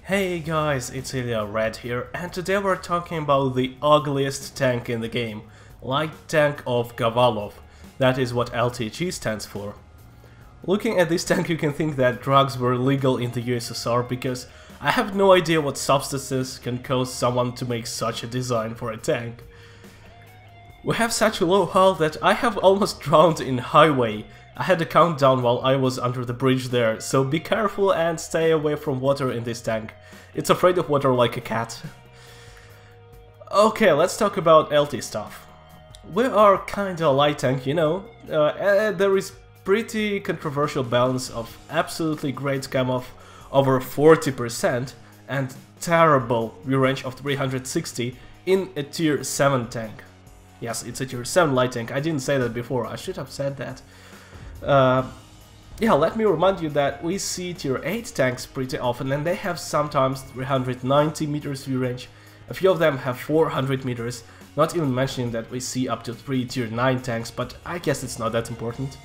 Hey guys, it's Ilya Red here, and today we're talking about the ugliest tank in the game, Light Tank of Gavalov. That is what LTG stands for. Looking at this tank, you can think that drugs were legal in the USSR because I have no idea what substances can cause someone to make such a design for a tank. We have such a low hull that I have almost drowned in highway. I had a countdown while I was under the bridge there, so be careful and stay away from water in this tank. It's afraid of water like a cat. Okay, let's talk about LT stuff. We are kinda light tank, you know. There is pretty controversial balance of absolutely great cam of over 40% and terrible view range of 360 in a tier 7 tank. Yes, it's a tier 7 light tank. I didn't say that before, I should have said that. Yeah, let me remind you that we see tier 8 tanks pretty often, and they have sometimes 390 meters view range. A few of them have 400 meters, not even mentioning that we see up to 3 tier 9 tanks, but I guess it's not that important.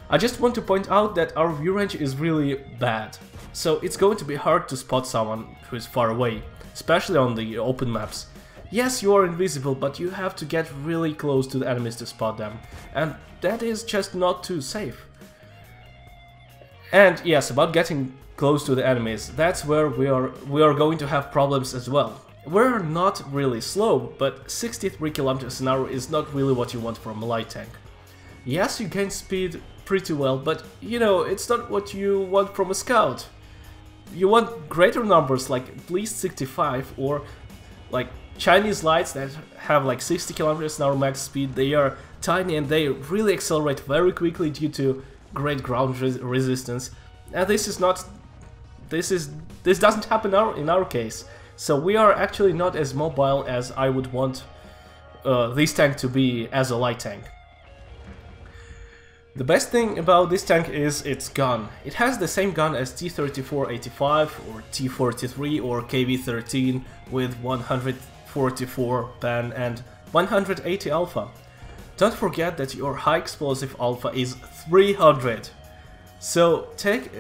I just want to point out that our view range is really bad, so it's going to be hard to spot someone who is far away, especially on the open maps. Yes, you are invisible, but you have to get really close to the enemies to spot them, and that is just not too safe. And yes, about getting close to the enemies, that's where we are going to have problems as well. We're not really slow, but 63 km an hour is not really what you want from a light tank. Yes, you gain speed pretty well, but you know, it's not what you want from a scout. You want greater numbers, like at least 65, or like Chinese lights that have like 60 km an hour max speed. They are tiny and they really accelerate very quickly due to great ground resistance. And this doesn't happen in our case. So we are actually not as mobile as I would want this tank to be as a light tank. The best thing about this tank is its gun. It has the same gun as T-34-85 or T-43 or KV-13 with 144 pen and 180 alpha. Don't forget that your high explosive alpha is 300. So take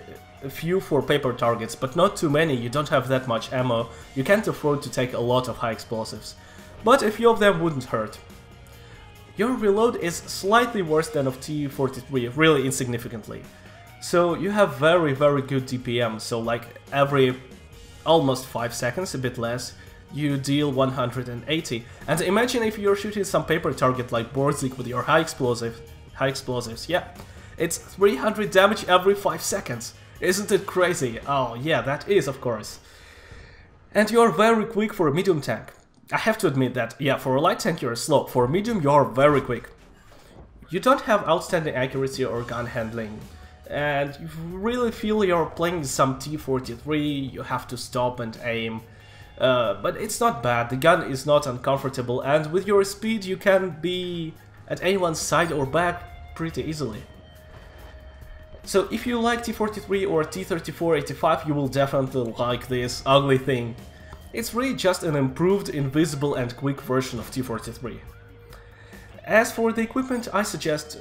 a few for paper targets, but not too many. You don't have that much ammo. You can't afford to take a lot of high explosives. But a few of them wouldn't hurt. Your reload is slightly worse than of T-43, really insignificantly. So you have very good DPM, so like every almost 5 seconds, a bit less, you deal 180. And imagine if you're shooting some paper target like Borzik with your high explosives, yeah. It's 300 damage every 5 seconds. Isn't it crazy? Oh yeah, that is, of course. And you're very quick for a medium tank. I have to admit that, yeah, for a light tank you're slow, for a medium you're very quick. You don't have outstanding accuracy or gun handling, and you really feel you're playing some T-43, you have to stop and aim. But it's not bad, the gun is not uncomfortable, and with your speed you can be at anyone's side or back pretty easily. So if you like T-43 or T-34-85, you will definitely like this ugly thing. It's really just an improved, invisible and quick version of T-43. As for the equipment, I suggest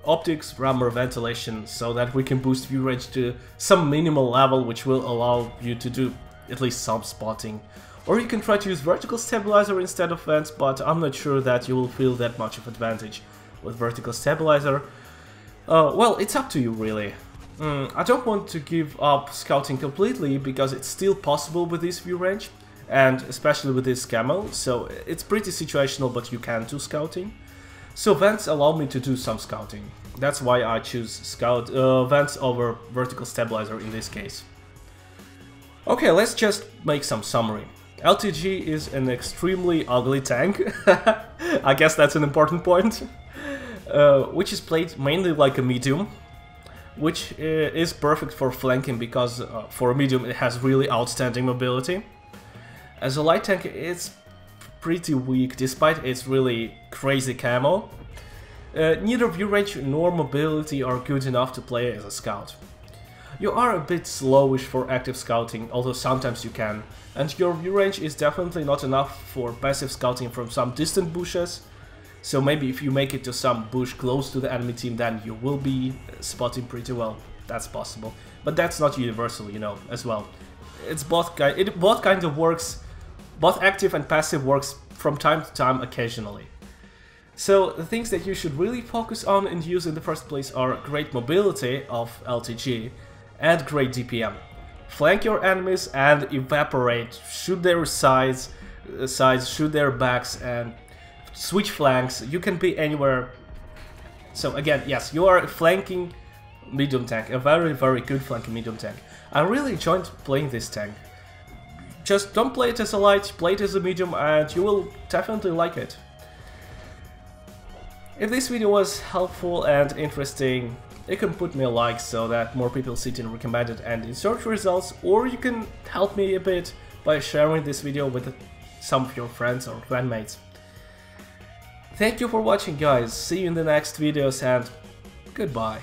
optics, rammer, ventilation, so that we can boost view range to some minimal level which will allow you to do at least some spotting. Or you can try to use vertical stabilizer instead of vents, but I'm not sure that you will feel that much of advantage with vertical stabilizer. Well, it's up to you really. I don't want to give up scouting completely because it's still possible with this view range, and especially with this camo, so it's pretty situational, but you can do scouting. So vents allow me to do some scouting. That's why I choose vents over vertical stabilizer in this case. Okay, let's just make some summary. LTG is an extremely ugly tank, I guess that's an important point, which is played mainly like a medium, which is perfect for flanking because for a medium it has really outstanding mobility. As a light tank it's pretty weak despite its really crazy camo. Neither view range nor mobility are good enough to play as a scout. You are a bit slowish for active scouting, although sometimes you can, and your view range is definitely not enough for passive scouting from some distant bushes, so maybe if you make it to some bush close to the enemy team then you will be spotting pretty well. That's possible. But that's not universal, you know, as well. It's both it both kind of works, both active and passive works from time to time occasionally. So the things that you should really focus on and use in the first place are great mobility of LTG and great DPM. Flank your enemies and evaporate, shoot their sides, shoot their backs and switch flanks. You can be anywhere. So again, yes, you are flanking medium tank, a very good flanking medium tank. I really enjoyed playing this tank. Just don't play it as a light, play it as a medium and you will definitely like it. If this video was helpful and interesting, you can put me a like so that more people see it in recommended and in search results, or you can help me a bit by sharing this video with some of your friends or grandmates. Thank you for watching guys, see you in the next videos and goodbye.